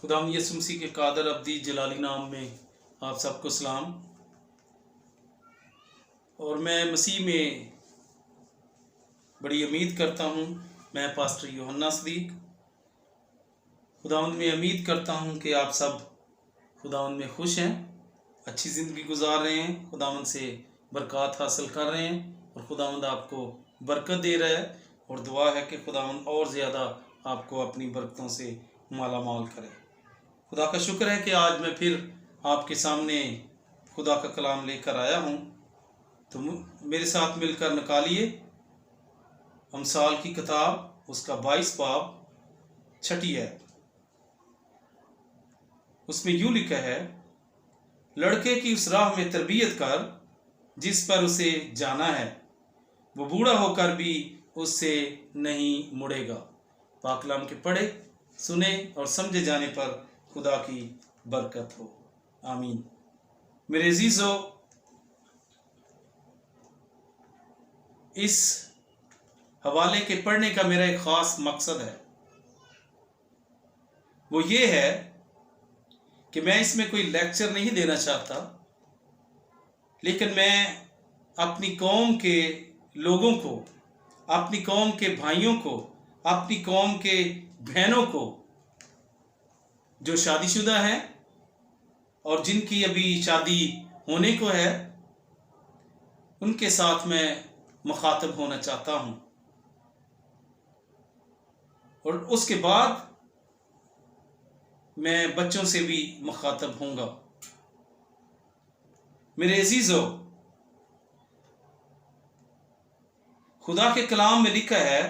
खुदाम यसु मसीह के कादर अब्दी जलाली नाम में आप सबको सलाम। और मैं मसीह में बड़ी उम्मीद करता हूँ। मैं पास्टर यूहन्ना सदीक खुदावंद में उम्मीद करता हूँ कि आप सब खुदावंद में खुश हैं, अच्छी ज़िंदगी गुजार रहे हैं, खुदावंद से बरकत हासिल कर रहे हैं और खुदावंद आपको बरकत दे रहा है। और दुआ है कि खुदावंद और ज़्यादा आपको अपनी बरकतों से माला माल करे। खुदा का शुक्र है कि आज मैं फिर आपके सामने खुदा का कलाम लेकर आया हूँ। तो मेरे साथ मिलकर निकालिए अमसाल की किताब, उसका 22 बाब 6 है। उसमें यूँ लिखा है, लड़के की उस राह में तरबियत कर जिस पर उसे जाना है, वो बूढ़ा होकर भी उससे नहीं मुड़ेगा। पाक कलाम के पढ़े, सुने और समझे जाने पर खुदा की बरकत हो। आमीन। मेरे अजीजों, इस हवाले के पढ़ने का मेरा एक ख़ास मकसद है। वो ये है कि मैं इसमें कोई लेक्चर नहीं देना चाहता, लेकिन मैं अपनी कौम के लोगों को, अपनी कौम के भाइयों को, अपनी कौम के बहनों को जो शादीशुदा हैं और जिनकी अभी शादी होने को है, उनके साथ मैं मुखातब होना चाहता हूँ। और उसके बाद मैं बच्चों से भी मुखातब होऊंगा। मेरे अजीजों, खुदा के कलाम में लिखा है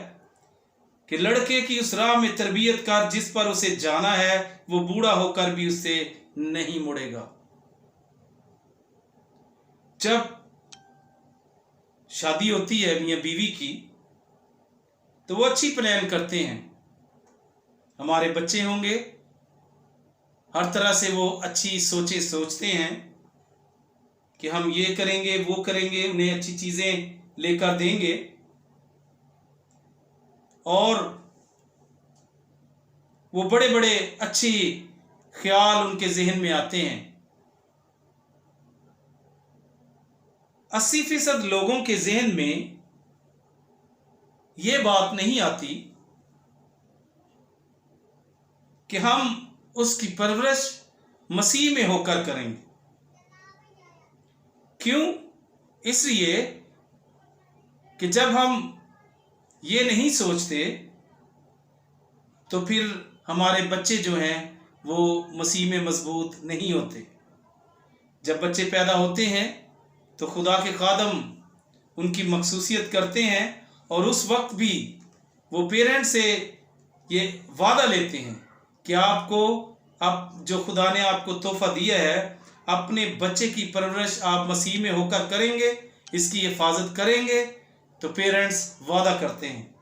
कि लड़के की उस राह में तरबियत कर जिस पर उसे जाना है, वो बूढ़ा होकर भी उससे नहीं मुड़ेगा। जब शादी होती है मियाँ बीवी की, तो वो अच्छी प्लान करते हैं। हमारे बच्चे होंगे, हर तरह से वो अच्छी सोचें सोचते हैं कि हम ये करेंगे, वो करेंगे, उन्हें अच्छी चीज़ें लेकर देंगे। और वो बड़े बड़े अच्छी ख्याल उनके जहन में आते हैं। 80% लोगों के जहन में ये बात नहीं आती कि हम उसकी परवरिश मसीह में होकर करेंगे। क्यों? इसलिए कि जब हम ये नहीं सोचते तो फिर हमारे बच्चे जो हैं वो मसीह में मजबूत नहीं होते। जब बच्चे पैदा होते हैं तो खुदा के खादम उनकी मखसूसियत करते हैं और उस वक्त भी वो पेरेंट्स से ये वादा लेते हैं कि आपको, अब जो खुदा ने आपको तोहफा दिया है, अपने बच्चे की परवरिश आप मसीह में होकर करेंगे, इसकी हिफाजत करेंगे। तो पेरेंट्स वादा करते हैं,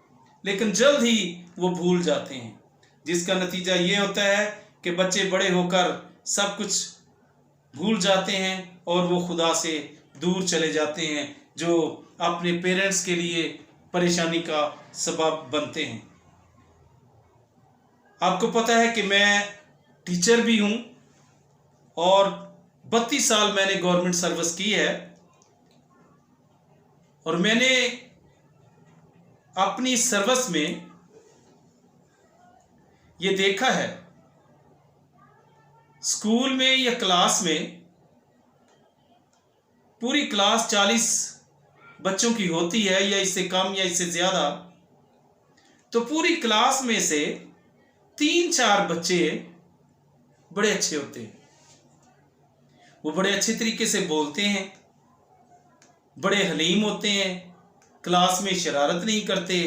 लेकिन जल्द ही वो भूल जाते हैं, जिसका नतीजा ये होता है कि बच्चे बड़े होकर सब कुछ भूल जाते हैं और वो खुदा से दूर चले जाते हैं, जो अपने पेरेंट्स के लिए परेशानी का सबब बनते हैं। आपको पता है कि मैं टीचर भी हूँ और 32 साल मैंने गवर्नमेंट सर्विस की है। और मैंने अपनी सर्विस में ये देखा है, स्कूल में या क्लास में पूरी क्लास 40 बच्चों की होती है, या इससे कम या इससे ज़्यादा, तो पूरी क्लास में से 3-4 बच्चे बड़े अच्छे होते हैं। वो बड़े अच्छे तरीके से बोलते हैं, बड़े हलीम होते हैं, क्लास में शरारत नहीं करते,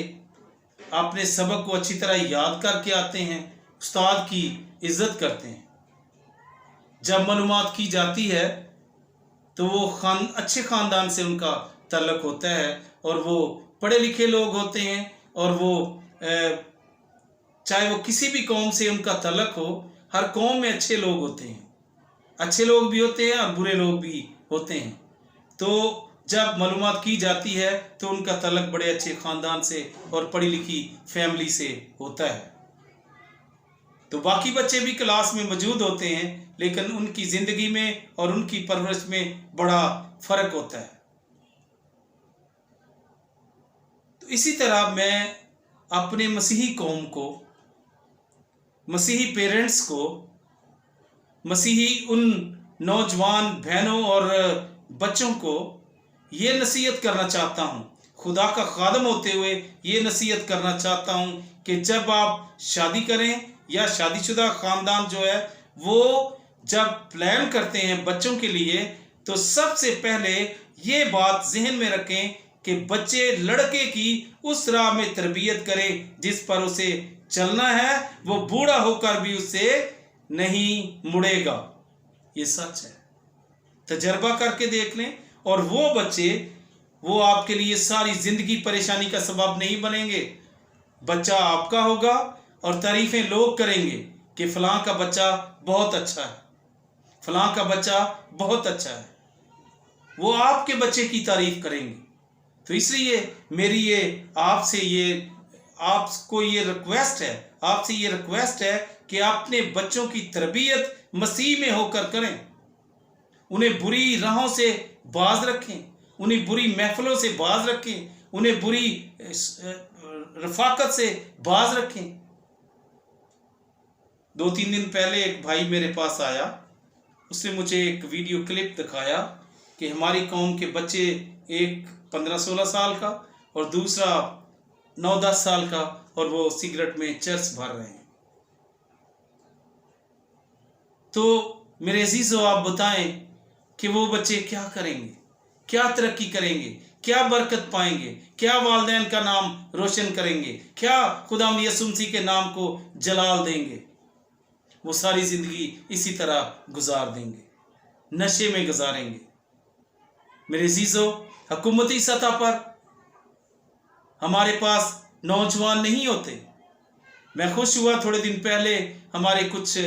अपने सबक को अच्छी तरह याद करके आते हैं, उस्ताद की इज्जत करते हैं। जब मालूमात की जाती है तो वो अच्छे ख़ानदान से उनका ताल्लुक़ होता है और वो पढ़े लिखे लोग होते हैं। और वो चाहे वो किसी भी कौम से उनका ताल्लुक़ हो, हर कौम में अच्छे लोग होते हैं, अच्छे लोग भी होते हैं और बुरे लोग भी होते हैं। तो जब मालूमात की जाती है तो उनका ताल्लुक़ बड़े अच्छे ख़ानदान से और पढ़ी लिखी फैमिली से होता है। तो बाकी बच्चे भी क्लास में मौजूद होते हैं, लेकिन उनकी ज़िंदगी में और उनकी परवरिश में बड़ा फ़र्क होता है। तो इसी तरह मैं अपने मसीही कौम को, मसीही पेरेंट्स को, मसीही उन नौजवान बहनों और बच्चों को ये नसीहत करना चाहता हूँ, खुदा का खादम होते हुए ये नसीहत करना चाहता हूँ कि जब आप शादी करें या शादीशुदा ख़ानदान जो है वो जब प्लान करते हैं बच्चों के लिए, तो सबसे पहले ये बात जहन में रखें कि बच्चे लड़के की उस राह में तरबियत करें जिस पर उसे चलना है, वो बूढ़ा होकर भी उससे नहीं मुड़ेगा। ये सच है, तजर्बा करके देख लें। और वो बच्चे वो आपके लिए सारी ज़िंदगी परेशानी का सबब नहीं बनेंगे। बच्चा आपका होगा और तारीफ़ें लोग करेंगे कि फ़लाँ का बच्चा बहुत अच्छा है, फ़लाँ का बच्चा बहुत अच्छा है, वो आपके बच्चे की तारीफ़ करेंगे। तो इसलिए मेरी ये आपको ये रिक्वेस्ट है कि अपने बच्चों की तरबियत मसीह में होकर करें। उन्हें बुरी राहों से बाज रखें, उन्हें बुरी महफिलों से बाज रखें, उन्हें बुरी रफाकत से बाज रखें। 2-3 दिन पहले एक भाई मेरे पास आया, उसने मुझे एक वीडियो क्लिप दिखाया कि हमारी कौम के बच्चे, एक 15-16 साल का और दूसरा 9-10 साल का, और वो सिगरेट में चर्स भर रहे हैं। तो मेरे अजीज़ों, आप बताएं कि वो बच्चे क्या करेंगे, क्या तरक्की करेंगे, क्या बरकत पाएंगे, क्या वालिदैन का नाम रोशन करेंगे, क्या खुदावंद यीशु मसीह के नाम को जलाल देंगे। वो सारी ज़िंदगी इसी तरह गुजार देंगे, नशे में गुजारेंगे। मेरे अजीज़ों, हुकूमती सतह पर हमारे पास नौजवान नहीं होते। मैं खुश हुआ, थोड़े दिन पहले हमारे कुछ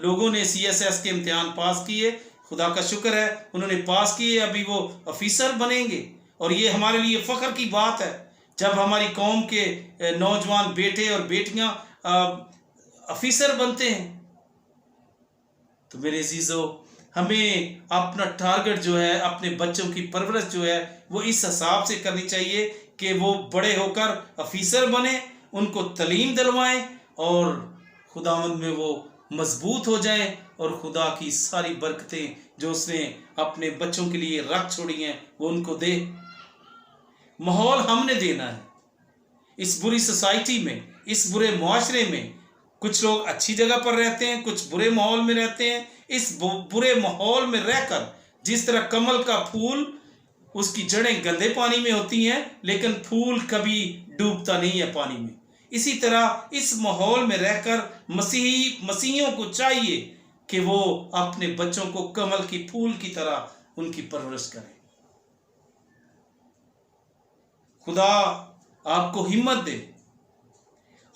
लोगों ने CSS के इम्तिहान पास किए। खुदा का शुक्र है, उन्होंने पास किए, अभी वो ऑफिसर बनेंगे। और ये हमारे लिए फ़ख्र की बात है जब हमारी कौम के नौजवान बेटे और बेटियां ऑफिसर बनते हैं। तो मेरे अजीज़ों, हमें अपना टारगेट जो है, अपने बच्चों की परवरिश जो है, वो इस हिसाब से करनी चाहिए कि वो बड़े होकर ऑफिसर बने, उनको तालीम दिलवाएं और खुदावंद में वो मजबूत हो जाएं और खुदा की सारी बरकतें जो उसने अपने बच्चों के लिए रख छोड़ी हैं वो उनको दे। माहौल हमने देना है। इस बुरी सोसाइटी में, इस बुरे मुआशरे में कुछ लोग अच्छी जगह पर रहते हैं, कुछ बुरे माहौल में रहते हैं। इस बुरे माहौल में रहकर, जिस तरह कमल का फूल, उसकी जड़ें गंदे पानी में होती हैं लेकिन फूल कभी डूबता नहीं है पानी में, इसी तरह इस माहौल में रहकर मसीहियों को चाहिए कि वो अपने बच्चों को कमल की फूल की तरह उनकी परवरिश करें। खुदा आपको हिम्मत दे।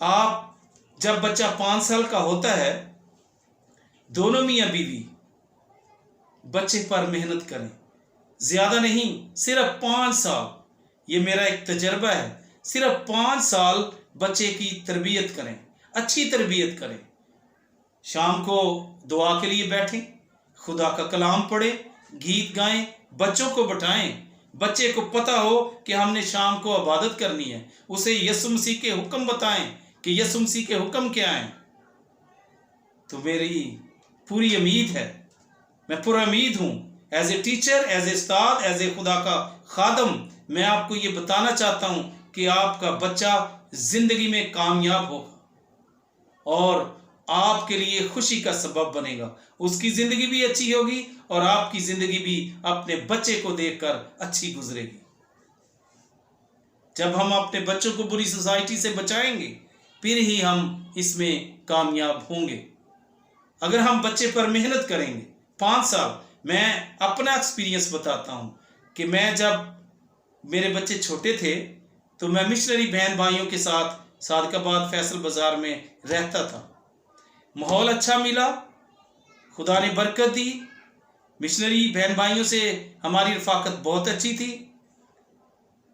आप जब बच्चा 5 साल का होता है, दोनों मियाँ बीवी बच्चे पर मेहनत करें, ज़्यादा नहीं, सिर्फ 5 साल। ये मेरा एक तजर्बा है। सिर्फ 5 साल बच्चे की तरबियत करें, अच्छी तरबियत करें। शाम को दुआ के लिए बैठें, खुदा का कलाम पढ़ें, गीत गाएं, बच्चों को बैठाएं। बच्चे को पता हो कि हमने शाम को इबादत करनी है, उसे यीशु मसीह के हुक्म बताएं कि यीशु मसीह के हुक्म क्या हैं। तो मेरी पूरी उम्मीद है, मैं पूरा उम्मीद हूँ, as a teacher, as a उस्ताद, एज ए खुदा का खादम, मैं आपको ये बताना चाहता हूँ कि आपका बच्चा ज़िंदगी में कामयाब होगा और आपके लिए खुशी का सबब बनेगा। उसकी ज़िंदगी भी अच्छी होगी और आपकी ज़िंदगी भी अपने बच्चे को देखकर अच्छी गुजरेगी। जब हम अपने बच्चों को बुरी सोसाइटी से बचाएंगे, फिर ही हम इसमें कामयाब होंगे। अगर हम बच्चे पर मेहनत करेंगे 5 साल, मैं अपना एक्सपीरियंस बताता हूँ कि मैं जब मेरे बच्चे छोटे थे तो मैं मिशनरी बहन भाइयों के साथ सादकाबाद फैसल बाज़ार में रहता था। माहौल अच्छा मिला, खुदा ने बरकत दी, मिशनरी बहन भाइयों से हमारी रफाकत बहुत अच्छी थी।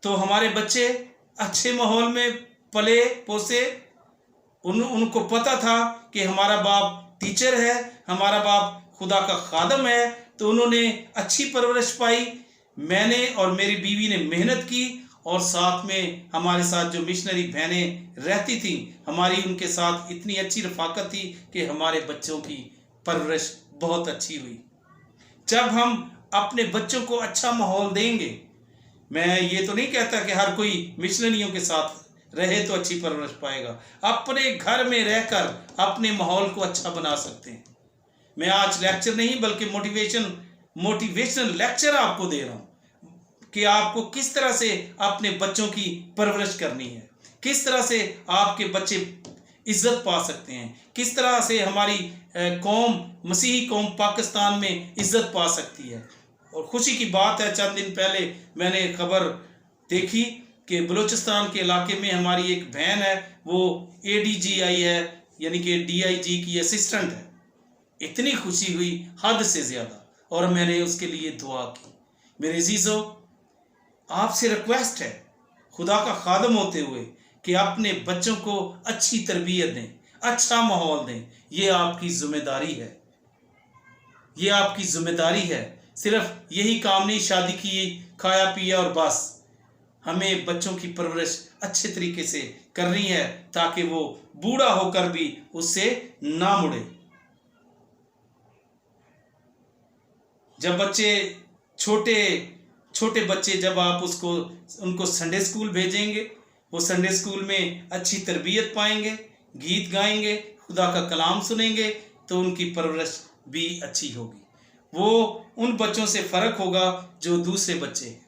तो हमारे बच्चे अच्छे माहौल में पले पोसे। उनको पता था कि हमारा बाप टीचर है, हमारा बाप खुदा का खादम है, तो उन्होंने अच्छी परवरिश पाई। मैंने और मेरी बीवी ने मेहनत की और साथ में हमारे साथ जो मिशनरी बहनें रहती थीं, हमारी उनके साथ इतनी अच्छी रफाकत थी कि हमारे बच्चों की परवरिश बहुत अच्छी हुई। जब हम अपने बच्चों को अच्छा माहौल देंगे, मैं ये तो नहीं कहता कि हर कोई मिशनरियों के साथ रहे तो अच्छी परवरिश पाएगा, अपने घर में रहकर अपने माहौल को अच्छा बना सकते हैं। मैं आज लेक्चर नहीं बल्कि मोटिवेशनल लेक्चर आपको दे रहा हूँ कि आपको किस तरह से अपने बच्चों की परवरिश करनी है, किस तरह से आपके बच्चे इज्जत पा सकते हैं, किस तरह से हमारी कौम, मसीही कौम पाकिस्तान में इज्जत पा सकती है। और खुशी की बात है, चंद दिन पहले मैंने खबर देखी कि बलूचिस्तान के इलाके में हमारी एक बहन है, वो ADGI है, यानी कि DIG की असिस्टेंट है। इतनी खुशी हुई हद से ज़्यादा, और मैंने उसके लिए दुआ की। मेरे अजीज़ों, आपसे रिक्वेस्ट है खुदा का खादम होते हुए कि अपने बच्चों को अच्छी तरबियत दें, अच्छा माहौल दें। ये आपकी जिम्मेदारी है, ये आपकी जिम्मेदारी है। सिर्फ यही काम नहीं, शादी की, खाया पिया और बस। हमें बच्चों की परवरिश अच्छे तरीके से करनी है ताकि वो बूढ़ा होकर भी उससे ना मुड़े। जब बच्चे छोटे बच्चे, जब आप उनको संडे स्कूल भेजेंगे, वो संडे स्कूल में अच्छी तरबियत पाएंगे, गीत गाएंगे, खुदा का कलाम सुनेंगे, तो उनकी परवरिश भी अच्छी होगी। वो उन बच्चों से फ़र्क होगा जो दूसरे बच्चे हैं,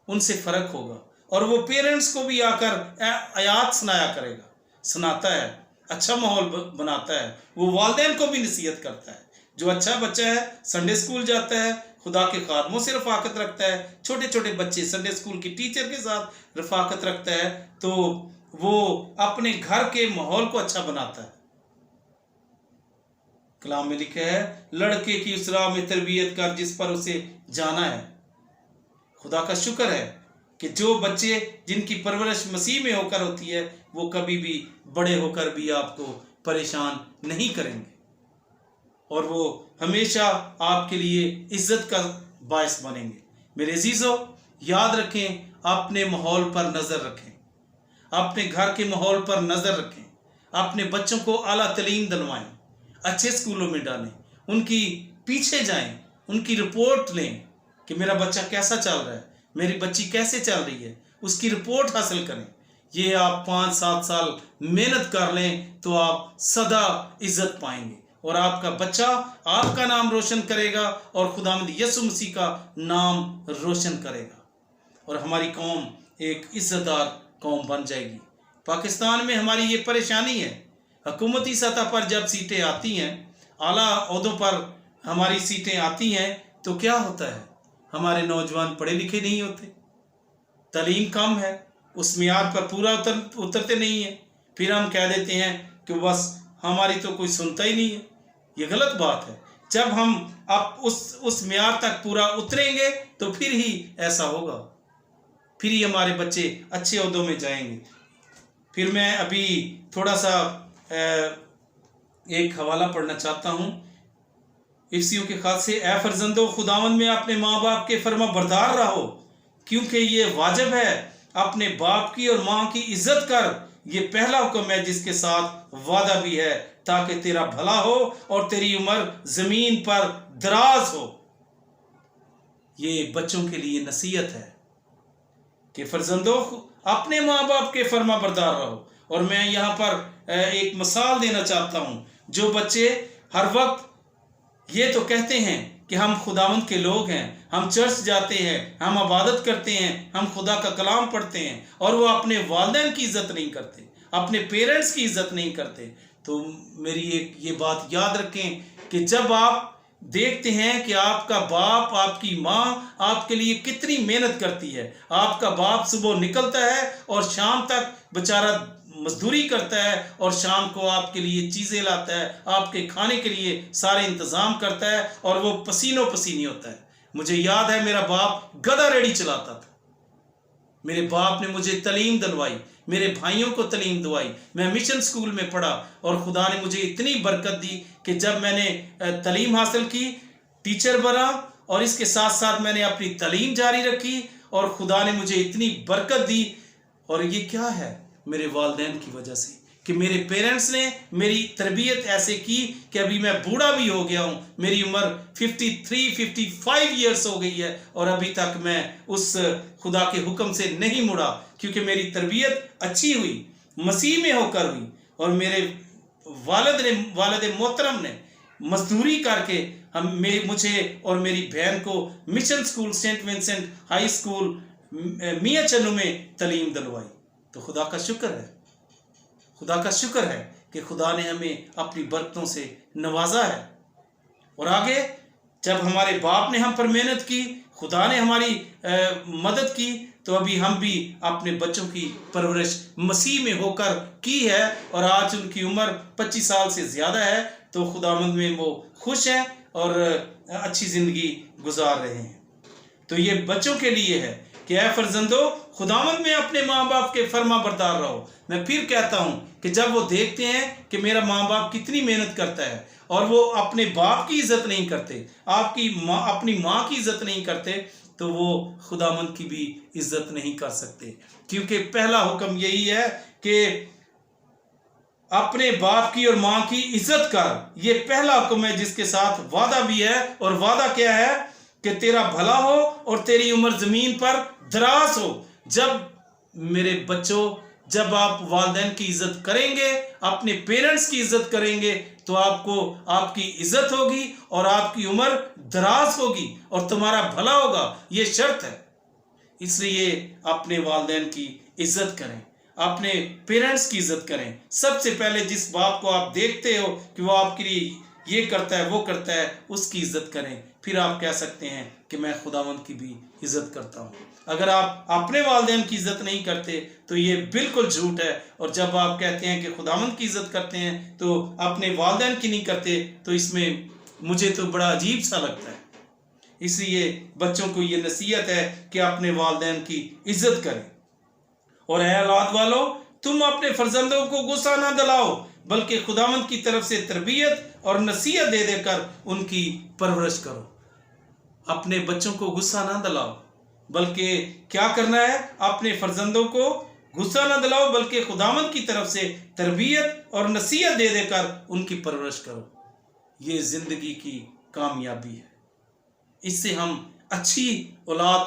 उनसे फ़र्क होगा। और वो पेरेंट्स को भी आकर आयात सुनाता है, अच्छा माहौल बनाता है। वो वालिदैन को भी नसीहत करता है। जो अच्छा बच्चा है संडे स्कूल जाता है, खुदा के खादमों से रफाकत रखता है, छोटे छोटे बच्चे संडे स्कूल की टीचर के साथ रफाकत रखता है, तो वो अपने घर के माहौल को अच्छा बनाता है। कलाम में लिखा है, लड़के की उस राह में तरबियत कर जिस पर उसे जाना है। खुदा का शुक्र है कि जो बच्चे जिनकी परवरिश मसीह में होकर होती है, वो कभी भी बड़े होकर भी आपको परेशान नहीं करेंगे, और वो हमेशा आपके लिए इज्जत का बायस बनेंगे। मेरे अजीज़ों, याद रखें, अपने माहौल पर नज़र रखें, अपने घर के माहौल पर नज़र रखें, अपने बच्चों को आला तालीम दिलवाएं, अच्छे स्कूलों में डालें, उनकी पीछे जाएं, उनकी रिपोर्ट लें कि मेरा बच्चा कैसा चल रहा है, मेरी बच्ची कैसे चल रही है, उसकी रिपोर्ट हासिल करें। ये आप 5-7 साल मेहनत कर लें तो आप सदा इज्जत पाएंगे, और आपका बच्चा आपका नाम रोशन करेगा और खुदावंद यीशु मसीह का नाम रोशन करेगा, और हमारी कौम एक इज्जतदार कौम बन जाएगी। पाकिस्तान में हमारी ये परेशानी है, हुकूमती सतह पर जब सीटें आती हैं, आला ओहदों पर हमारी सीटें आती हैं, तो क्या होता है, हमारे नौजवान पढ़े लिखे नहीं होते, तालीम कम है, उस मियार पर पूरा उतरते नहीं हैं। फिर हम कह देते हैं कि बस हमारी तो कोई सुनता ही नहीं है। ये गलत बात है। जब हम अब उस मियार तक पूरा उतरेंगे तो फिर ही ऐसा होगा, फिर ही हमारे बच्चे अच्छे ओहदों में जाएंगे। फिर मैं अभी थोड़ा सा एक हवाला पढ़ना चाहता हूँ इफ्सियों के खास से। ए फर्जंदो, खुदावंद में अपने माँ बाप के फर्मा बरदार रहो, क्योंकि ये वाजिब है। अपने बाप की और माँ की इज्जत कर, ये पहला हुक्म है जिसके साथ वादा भी है, ताकि तेरा भला हो और तेरी उम्र जमीन पर दराज हो। ये बच्चों के लिए नसीहत है कि फर्जंदो, अपने माँ बाप के फर्मा बरदार रहो। और मैं यहाँ पर एक मिसाल देना चाहता हूँ। जो बच्चे हर वक्त ये तो कहते हैं कि हम खुदावंद के लोग हैं, हम चर्च जाते हैं, हम इबादत करते हैं, हम खुदा का कलाम पढ़ते हैं, और वो अपने वालिदैन की इज्जत नहीं करते, अपने पेरेंट्स की इज्जत नहीं करते, तो मेरी एक ये बात याद रखें कि जब आप देखते हैं कि आपका बाप, आपकी माँ आपके लिए कितनी मेहनत करती है, आपका बाप सुबह निकलता है और शाम तक बेचारा मजदूरी करता है, और शाम को आपके लिए चीज़ें लाता है, आपके खाने के लिए सारे इंतज़ाम करता है, और वो पसीनों पसीनी होता है। मुझे याद है, मेरा बाप गधा रेडी चलाता था। मेरे बाप ने मुझे तालीम दिलवाई मेरे भाइयों को तालीम दिलवाई, मैं मिशन स्कूल में पढ़ा और खुदा ने मुझे इतनी बरकत दी कि जब मैंने तालीम हासिल की, टीचर बना और इसके साथ साथ मैंने अपनी तालीम जारी रखी और खुदा ने मुझे इतनी बरकत दी। और ये क्या है? मेरे वालिदैन की वजह से, कि मेरे पेरेंट्स ने मेरी तरबियत ऐसे की कि अभी मैं बूढ़ा भी हो गया हूँ, मेरी उम्र 53-55 ईयर्स हो गई है और अभी तक मैं उस खुदा के हुक्म से नहीं मुड़ा, क्योंकि मेरी तरबियत अच्छी हुई, मसीह में होकर हुई। और मेरे वालिद मोहतरम ने मजदूरी करके मुझे और मेरी बहन को mission school saint Vincent high school Mian Channu में तालीम दिलवाई। तो खुदा का शुक्र है, खुदा का शुक्र है कि खुदा ने हमें अपनी बरकतों से नवाजा है। और आगे जब हमारे बाप ने हम पर मेहनत की, खुदा ने हमारी मदद की, तो अभी हम भी अपने बच्चों की परवरिश मसीह में होकर की है और आज उनकी उम्र 25 साल से ज़्यादा है। तो खुदावंद में वो खुश हैं और अच्छी ज़िंदगी गुजार रहे हैं। तो ये बच्चों के लिए है कि ऐ फर्जंदो, खुदावंद में अपने माँ बाप के फर्मा बरदार रहो। मैं फिर कहता हूँ कि जब वो देखते हैं कि मेरा माँ बाप कितनी मेहनत करता है और वो अपने बाप की इज्जत नहीं करते, अपनी माँ की इज्जत नहीं करते, तो वो खुदावंद की भी इज्जत नहीं कर सकते। क्योंकि पहला हुक्म यही है कि अपने बाप की और माँ की इज्जत कर। ये पहला हुक्म है जिसके साथ वादा भी है। और वादा क्या है? कि तेरा भला हो और तेरी उम्र जमीन पर दराज हो। जब मेरे बच्चों, जब आप वालिदैन की इज्जत करेंगे, अपने पेरेंट्स की इज्जत करेंगे, तो आपको आपकी इज्जत होगी और आपकी उम्र दराज होगी और तुम्हारा भला होगा। ये शर्त है। इसलिए अपने वालिदैन की इज्जत करें, अपने पेरेंट्स की इज्जत करें। सबसे पहले जिस बाप को आप देखते हो कि वो आपके लिए ये करता है, वो करता है, उसकी इज्जत करें। फिर आप कह सकते हैं कि मैं खुदावंद की भी इज्जत करता हूँ। अगर आप अपने वालिदैन की इज्जत नहीं करते तो ये बिल्कुल झूठ है। और जब आप कहते हैं कि खुदावंद की इज्जत करते हैं तो अपने वालिदैन की नहीं करते, तो इसमें मुझे तो बड़ा अजीब सा लगता है। इसलिए बच्चों को ये नसीहत है कि अपने वालिदैन की इज्जत करें। और ऐ औलाद वालों, तुम अपने फर्जंदों को गुस्सा ना दिलाओ, बल्कि खुदावंद की तरफ से तरबियत और नसीहत दे देकर उनकी परवरिश करो। अपने बच्चों को गुस्सा ना दिलाओ, बल्कि क्या करना है? अपने फर्जंदों को गुस्सा ना दिलाओ, बल्कि खुदावंद की तरफ से तरबियत और नसीहत दे देकर उनकी परवरिश करो। ये जिंदगी की कामयाबी है। इससे हम अच्छी औलाद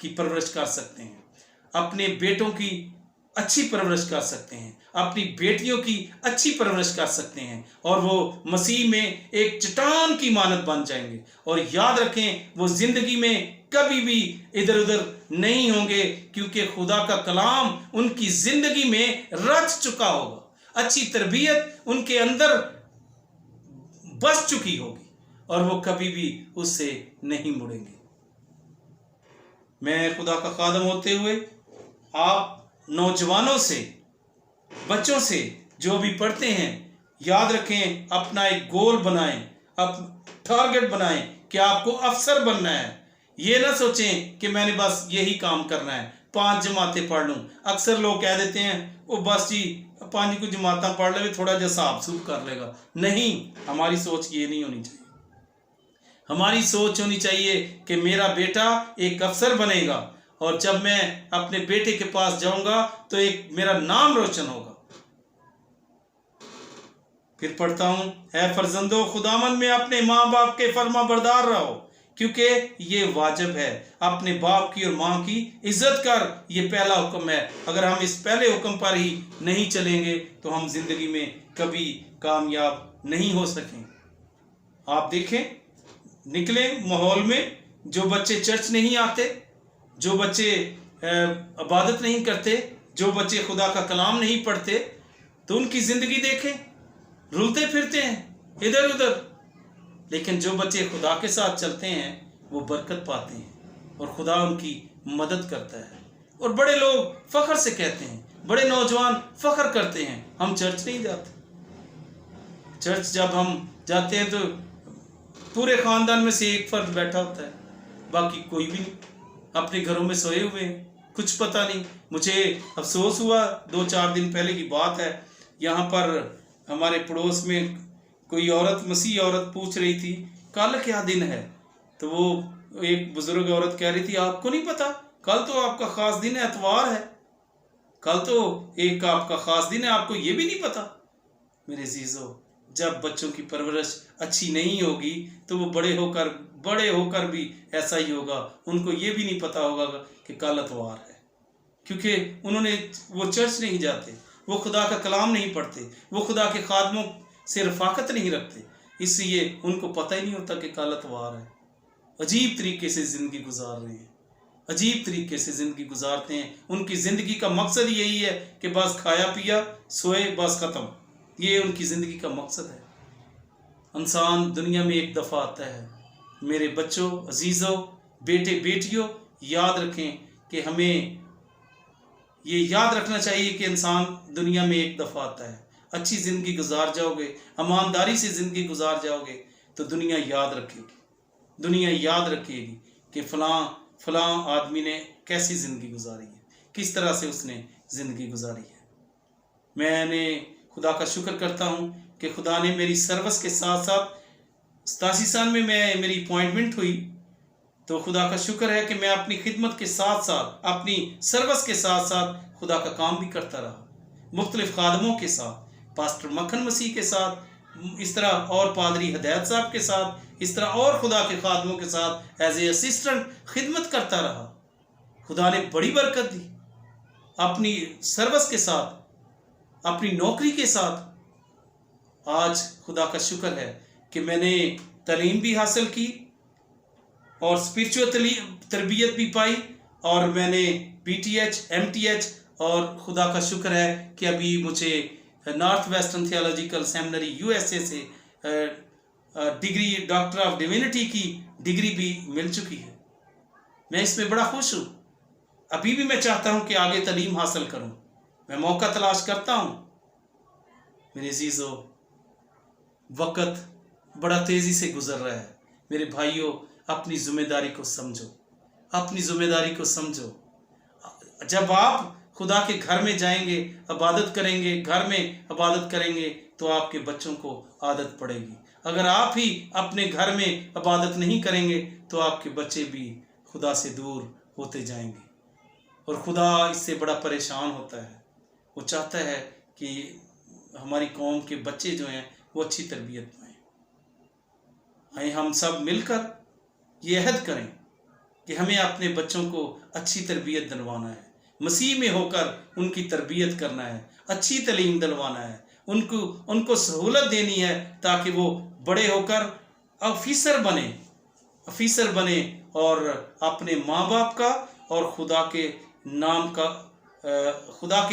की परवरिश कर सकते हैं, अपने बेटों की अच्छी परवरिश कर सकते हैं, अपनी बेटियों की अच्छी परवरिश कर सकते हैं और वो मसीह में एक चट्टान की मानद बन जाएंगे। और याद रखें, वो जिंदगी में कभी भी इधर उधर नहीं होंगे, क्योंकि खुदा का कलाम उनकी जिंदगी में रच चुका होगा। अच्छी तरबियत उनके अंदर बस चुकी होगी और वो कभी भी उससे नहीं मुड़ेंगे। मैं खुदा का खादम होते हुए आप नौजवानों से, बच्चों से जो भी पढ़ते हैं, याद रखें, अपना एक गोल बनाएं, अब टारगेट बनाएं कि आपको अफसर बनना है। ये ना सोचें कि मैंने बस यही काम करना है, 5 जमातें पढ़ लूँ। अक्सर लोग कह देते हैं वो बस जी 5 कुछ जमातें पढ़ ले, थोड़ा जैसा आप सूब कर लेगा। नहीं, हमारी सोच ये नहीं होनी चाहिए। हमारी सोच होनी चाहिए कि मेरा बेटा एक अफसर बनेगा और जब मैं अपने बेटे के पास जाऊंगा तो एक मेरा नाम रोशन होगा। फिर पढ़ता हूं, ऐ फर्जंदो, खुदावंद में अपने माँ बाप के फर्मा बरदार रहो, क्योंकि ये वाजिब है। अपने बाप की और माँ की इज्जत कर, ये पहला हुक्म है। अगर हम इस पहले हुक्म पर ही नहीं चलेंगे तो हम जिंदगी में कभी कामयाब नहीं हो सकें। आप देखें, निकले माहौल में जो बच्चे चर्च नहीं आते, जो बच्चे इबादत नहीं करते, जो बच्चे खुदा का कलाम नहीं पढ़ते, तो उनकी ज़िंदगी देखें, रुलते फिरते हैं इधर उधर। लेकिन जो बच्चे खुदा के साथ चलते हैं वो बरकत पाते हैं और खुदा उनकी मदद करता है। और बड़े लोग फ़ख्र से कहते हैं, बड़े नौजवान फ़ख्र करते हैं, हम चर्च नहीं जाते। चर्च जब हम जाते हैं तो पूरे ख़ानदान में से एक फर्द बैठा होता है, बाकी कोई भी नहीं, अपने घरों में सोए हुए हैं। कुछ पता नहीं। मुझे अफसोस हुआ, 2-4 दिन पहले की बात है, यहाँ पर हमारे पड़ोस में कोई औरत, मसीही औरत पूछ रही थी कल क्या दिन है। तो वो एक बुजुर्ग औरत कह रही थी आपको नहीं पता, कल तो आपका खास दिन है, एतवार है, कल तो एक आपका खास दिन है, आपको ये भी नहीं पता। मेरे अजीजों, जब बच्चों की परवरिश अच्छी नहीं होगी तो वो बड़े होकर भी ऐसा ही होगा। उनको ये भी नहीं पता होगा कि कल एतवार है, क्योंकि वो चर्च नहीं जाते, वो खुदा का कलाम नहीं पढ़ते, वो खुदा के खादमों से रफाकत नहीं रखते, इसलिए उनको पता ही नहीं होता कि कल एतवार है। अजीब तरीके से ज़िंदगी गुजार रहे हैं, अजीब तरीके से ज़िंदगी गुजारते हैं। उनकी ज़िंदगी का मकसद यही है कि बस खाया पिया सोए, बस ख़त्म। ये उनकी ज़िंदगी का मकसद है। इंसान दुनिया में एक दफ़ा आता है। मेरे बच्चों, अजीज़ों, बेटे बेटियों, याद रखें कि हमें ये याद रखना चाहिए कि इंसान दुनिया में एक दफ़ा आता है। अच्छी ज़िंदगी गुजार जाओगे, ईमानदारी से ज़िंदगी गुजार जाओगे तो दुनिया याद रखेगी, दुनिया याद रखेगी कि फ़लाँ आदमी ने कैसी ज़िंदगी गुजारी है, किस तरह से उसने ज़िंदगी गुजारी है। मैंने खुदा का शुक्र करता हूँ कि खुदा ने मेरी सर्विस के साथ साथ 87 साल में मेरी अपॉइंटमेंट हुई, तो खुदा का शुक्र है कि मैं अपनी खिदमत के साथ साथ, अपनी सर्विस के साथ साथ खुदा का काम भी करता रहा, मुख्तलिफ खादमों के साथ, पास्टर मक्खन मसीह के साथ, इस तरह और पादरी हदायत साहब के साथ, इस तरह और खुदा के खादमों के साथ एज ए असिस्टेंट खिदमत करता रहा। खुदा ने बड़ी बरकत दी अपनी सर्विस के साथ, अपनी नौकरी के साथ। आज खुदा का शुक्र है कि मैंने तालीम भी हासिल की और स्पिरिचुअल तरबियत भी पाई, और मैंने PTH MTH, और खुदा का शुक्र है कि अभी मुझे north western theological seminary USA से डिग्री, डॉक्टर ऑफ डिविनिटी की डिग्री भी मिल चुकी है। मैं इसमें बड़ा खुश हूँ। अभी भी मैं चाहता हूँ कि आगे तालीम हासिल करूँ, मैं मौका तलाश करता हूँ। मेरे अजीज़ों, वक़्त बड़ा तेज़ी से गुजर रहा है। मेरे भाइयों, अपनी ज़िम्मेदारी को समझो, अपनी ज़िम्मेदारी को समझो। जब आप खुदा के घर में जाएंगे, इबादत करेंगे, घर में इबादत करेंगे, तो आपके बच्चों को आदत पड़ेगी। अगर आप ही अपने घर में इबादत नहीं करेंगे तो आपके बच्चे भी खुदा से दूर होते जाएंगे, और खुदा इससे बड़ा परेशान होता है। वो चाहता है कि हमारी कौम के बच्चे जो हैं वो अच्छी तरबियत पाएँ। आइए हम सब मिलकर ये अहद करें कि हमें अपने बच्चों को अच्छी तरबियत दिलवाना है, मसीह में होकर उनकी तरबियत करना है, अच्छी तालीम दिलवाना है, उनको सहूलत देनी है ताकि वो बड़े होकर ऑफिसर बने और अपने माँ बाप का और खुदा के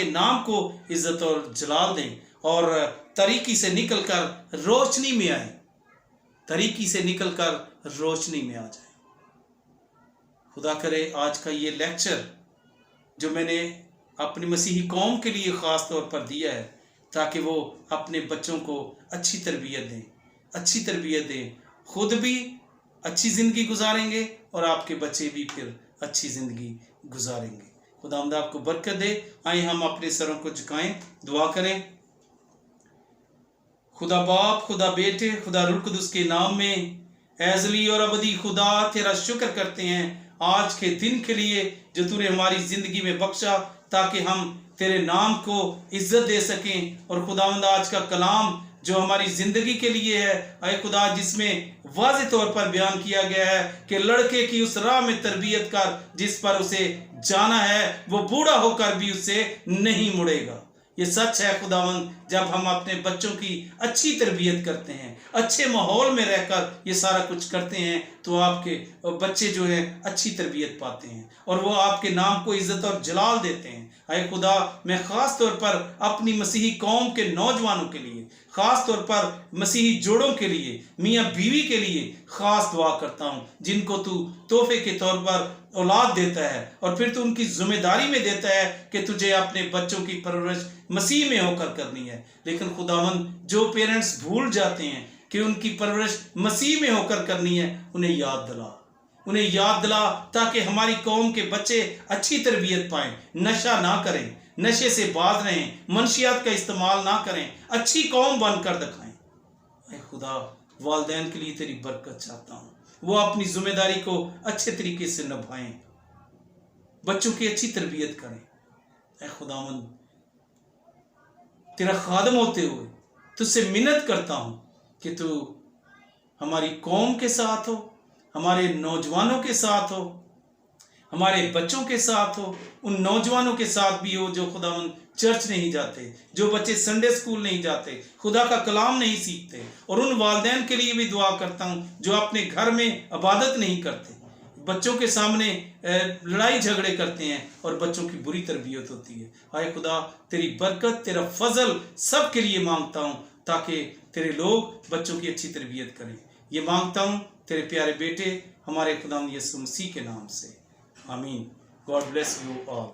नाम को इज्जत और जलाल दें, और तरीकी से निकलकर रोशनी में आए, तरीकी से निकलकर रोशनी में आ जाए। खुदा करे आज का ये लेक्चर जो मैंने अपनी मसीही कौम के लिए ख़ास तौर पर दिया है, ताकि वो अपने बच्चों को अच्छी तरबियत दें, खुद भी अच्छी ज़िंदगी गुजारेंगे और आपके बच्चे भी फिर अच्छी ज़िंदगी गुजारेंगे। खुदावंद आपको बरकत दे। आइए हम अपने सरों को झुकाएं, दुआ करें। खुदा बाप, खुदा बेटे, खुदा रूह कुदुस के नाम में एज़ली और अबदी खुदा तेरा शुक्र करते हैं आज के दिन के लिए जो तूने हमारी ज़िंदगी में बख्शा, ताकि हम तेरे नाम को इज्जत दे सकें। और खुदावंद आज का कलाम जो हमारी ज़िंदगी के लिए है, अय खुदा, जिसमें वाज़ेह तौर पर बयान किया गया है कि लड़के की उस राह में तरबियत कर जिस पर उसे जाना है, वो बूढ़ा होकर भी उससे नहीं मुड़ेगा। ये सच है खुदावंद, जब हम अपने बच्चों की अच्छी तरबियत करते हैं, अच्छे माहौल में रहकर ये सारा कुछ करते हैं, तो आपके बच्चे जो हैं अच्छी तरबियत पाते हैं और वो आपके नाम को इज्जत और जलाल देते हैं। अय खुदा, मैं ख़ास तौर पर अपनी मसीही कौम के नौजवानों के लिए, ख़ास तौर पर मसीही जोड़ों के लिए, मियाँ बीवी के लिए ख़ास दुआ करता हूँ, जिनको तू तोहफे के तौर पर औलाद देता है और फिर तू उनकी जिम्मेदारी में देता है कि तुझे अपने बच्चों की परवरिश मसीह में होकर करनी है। लेकिन खुदावंद, जो पेरेंट्स भूल जाते हैं कि उनकी परवरिश मसीह में होकर करनी है, उन्हें याद दिला, उन्हें याद दिला ताकि हमारी कौम के बच्चे अच्छी तरबियत पाएं, नशा ना करें, नशे से बाज रहें, मनशियात का इस्तेमाल ना करें, अच्छी कौम बनकर दिखाएं। ऐ खुदा, वालिदैन के लिए तेरी बरकत चाहता हूँ, वो अपनी जिम्मेदारी को अच्छे तरीके से निभाएं, बच्चों की अच्छी तरबियत करें। ऐ खुदावंद, तेरा खादम होते हुए तुझसे मिन्नत करता हूँ कि तू हमारी कौम के साथ हो, हमारे नौजवानों के साथ हो, हमारे बच्चों के साथ हो, उन नौजवानों के साथ भी हो जो खुदावंद चर्च नहीं जाते, जो बच्चे संडे स्कूल नहीं जाते, खुदा का कलाम नहीं सीखते, और उन वालिदैन के लिए भी दुआ करता हूँ जो अपने घर में इबादत नहीं करते, बच्चों के सामने लड़ाई झगड़े करते हैं और बच्चों की बुरी तरबियत होती है। हाय खुदा, तेरी बरकत, तेरा फजल सब के लिए मांगता हूँ ताकि तेरे लोग बच्चों की अच्छी तरबियत करें। ये मांगता हूँ तेरे प्यारे बेटे हमारे खुदा यीशु मसीह के नाम से, आमीन। God bless you all.